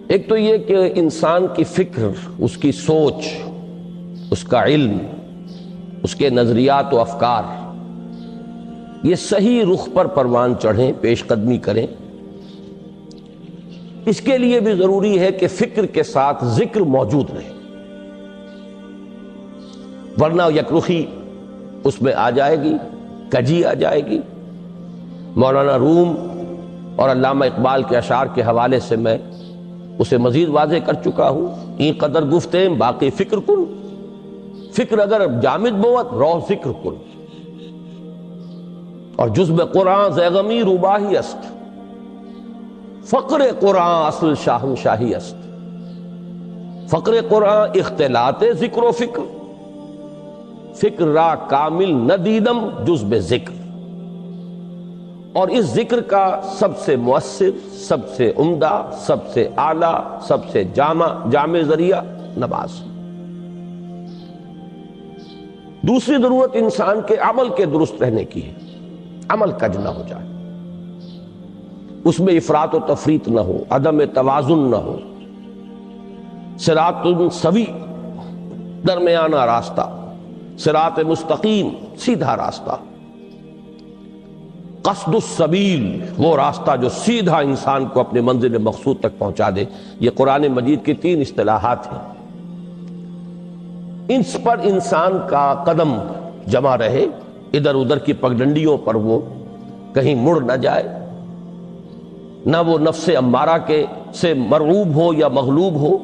ایک تو یہ کہ انسان کی فکر، اس کی سوچ، اس کا علم، اس کے نظریات و افکار یہ صحیح رخ پر پروان چڑھیں، پیش قدمی کریں۔ اس کے لیے بھی ضروری ہے کہ فکر کے ساتھ ذکر موجود رہے، ورنہ یکرخی اس میں آ جائے گی، کجی آ جائے گی۔ مولانا روم اور علامہ اقبال کے اشعار کے حوالے سے میں اسے مزید واضح کر چکا ہوں۔ این قدر گفتیں باقی فکر کن، فکر اگر جامد بوت رو ذکر کن، اور جزب قرآن زیغمی روباہی است، فقر قرآن اصل شاہنشاہی است۔ فقر قرآن اختلاط ذکر و فکر، فکر را کامل ندیدم جزب ذکر۔ اور اس ذکر کا سب سے مؤثر، سب سے عمدہ، سب سے اعلیٰ، سب سے جامع ذریعہ نماز۔ دوسری ضرورت انسان کے عمل کے درست رہنے کی ہے، عمل کج نہ ہو جائے، اس میں افراط و تفریط نہ ہو، عدم توازن نہ ہو، صراط سوی درمیانہ راستہ، صراط مستقیم سیدھا راستہ، قصد السبیل وہ راستہ جو سیدھا انسان کو اپنے منزل مقصود تک پہنچا دے۔ یہ قرآن مجید کی 3 اصطلاحات ہیں، ان پر انسان کا قدم جمع رہے، ادھر ادھر کی پگڈنڈیوں پر وہ کہیں مڑ نہ جائے، نہ وہ نفس امارہ کے سے مرعوب ہو یا مغلوب ہو،